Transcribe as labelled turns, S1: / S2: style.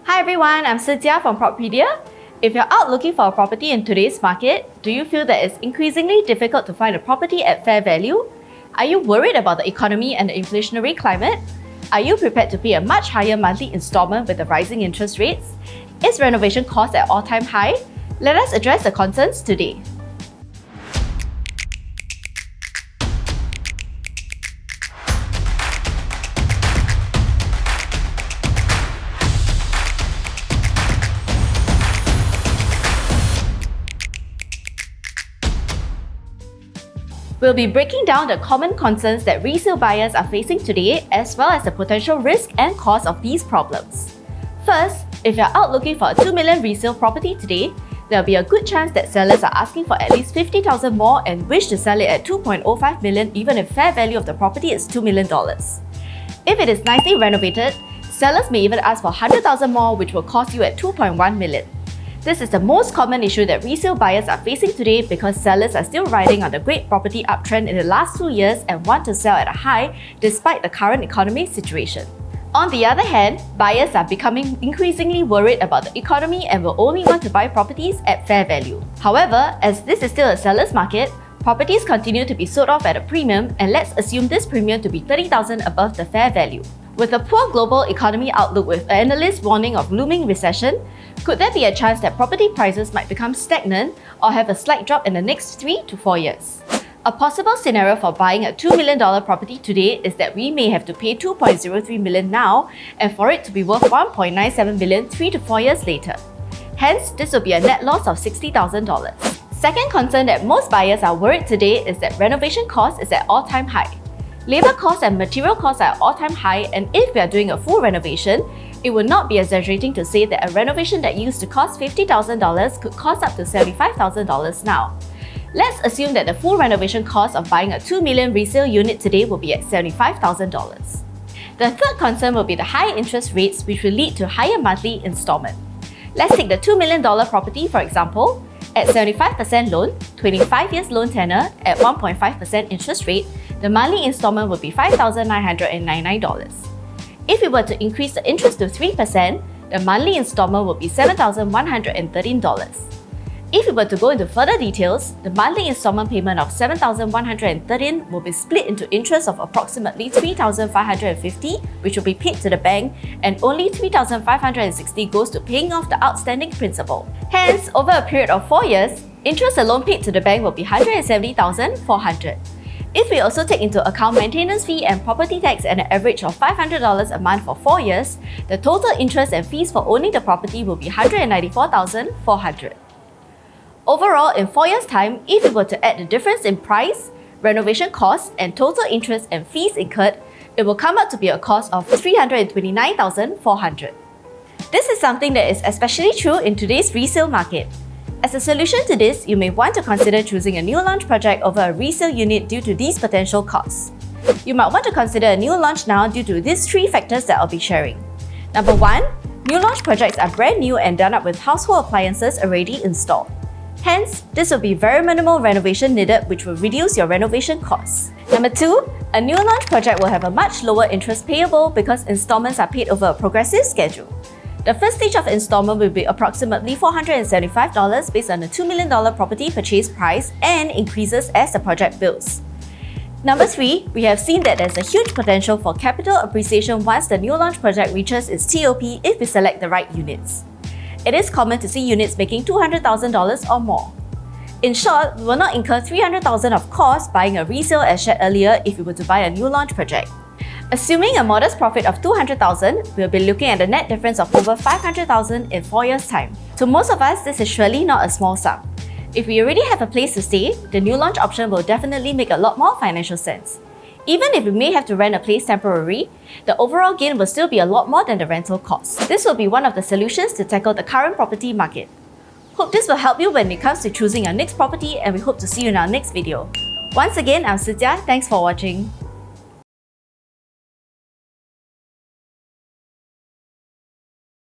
S1: Hi everyone, I'm Sijia from Propedia. If you're out looking for a property in today's market, do you feel that it's increasingly difficult to find a property at fair value? Are you worried about the economy and the inflationary climate? Are you prepared to pay a much higher monthly installment with the rising interest rates? Is renovation costs at all-time high? Let us address the concerns today. We'll be breaking down the common concerns that resale buyers are facing today, as well as the potential risk and cost of these problems. First, if you're out looking for a 2 million resale property today, there'll be a good chance that sellers are asking for at least 50,000 more and wish to sell it at 2.05 million even if fair value of the property is $2 million. If it is nicely renovated, sellers may even ask for 100,000 more, which will cost you at 2.1 million. This is the most common issue that resale buyers are facing today because sellers are still riding on the great property uptrend in the last 2 years and want to sell at a high despite the current economic situation. On the other hand, buyers are becoming increasingly worried about the economy and will only want to buy properties at fair value. However, as this is still a seller's market, properties continue to be sold off at a premium, and let's assume this premium to be 30,000 above the fair value. With a poor global economy outlook with analysts warning of looming recession, could there be a chance that property prices might become stagnant or have a slight drop in the next 3 to 4 years? A possible scenario for buying a $2 million property today is that we may have to pay $2.03 million now and for it to be worth $1.97 million 3 to 4 years later. Hence, this will be a net loss of $60,000. Second concern that most buyers are worried today is that renovation costs is at all-time high. Labor costs and material costs are at all-time high, and if we are doing a full renovation, it would not be exaggerating to say that a renovation that used to cost $50,000 could cost up to $75,000 now. Let's assume that the full renovation cost of buying a 2 million resale unit today will be at $75,000. The third concern will be the high interest rates, which will lead to higher monthly installment. Let's take the $2 million property for example. At 75% loan, 25 years loan tenor at 1.5% interest rate, the monthly installment would be $5,999. If we were to increase the interest to 3%, the monthly installment would be $7,113. If we were to go into further details, the monthly installment payment of $7,113 will be split into interest of approximately $3,550, which will be paid to the bank, and only $3,560 goes to paying off the outstanding principal. Hence, over a period of 4 years, interest alone paid to the bank will be $170,400. If we also take into account maintenance fee and property tax at an average of $500 a month for 4 years, the total interest and fees for owning the property will be $194,400. Overall, in 4 years' time, if we were to add the difference in price, renovation costs, and total interest and fees incurred, it will come out to be a cost of $329,400. This is something that is especially true in today's resale market. As a solution to this, you may want to consider choosing a new launch project over a resale unit due to these potential costs. You might want to consider a new launch now due to these 3 factors that I'll be sharing. Number 1, new launch projects are brand new and done up with household appliances already installed. Hence, this will be very minimal renovation needed, which will reduce your renovation costs. Number 2, a new launch project will have a much lower interest payable because installments are paid over a progressive schedule. The first stage of installment will be approximately $475 based on the $2 million property purchase price and increases as the project builds. Number 3, we have seen that there's a huge potential for capital appreciation once the new launch project reaches its TOP if we select the right units. It is common to see units making $200,000 or more. In short, we will not incur $300,000 of cost buying a resale as shared earlier if we were to buy a new launch project. Assuming a modest profit of $200,000, we'll be looking at a net difference of over $500,000 in 4 years' time. To most of us, this is surely not a small sum. If we already have a place to stay, the new launch option will definitely make a lot more financial sense. Even if we may have to rent a place temporarily, the overall gain will still be a lot more than the rental cost. This will be one of the solutions to tackle the current property market. Hope this will help you when it comes to choosing your next property, and we hope to see you in our next video. Once again, I'm Sijia. Thanks for watching.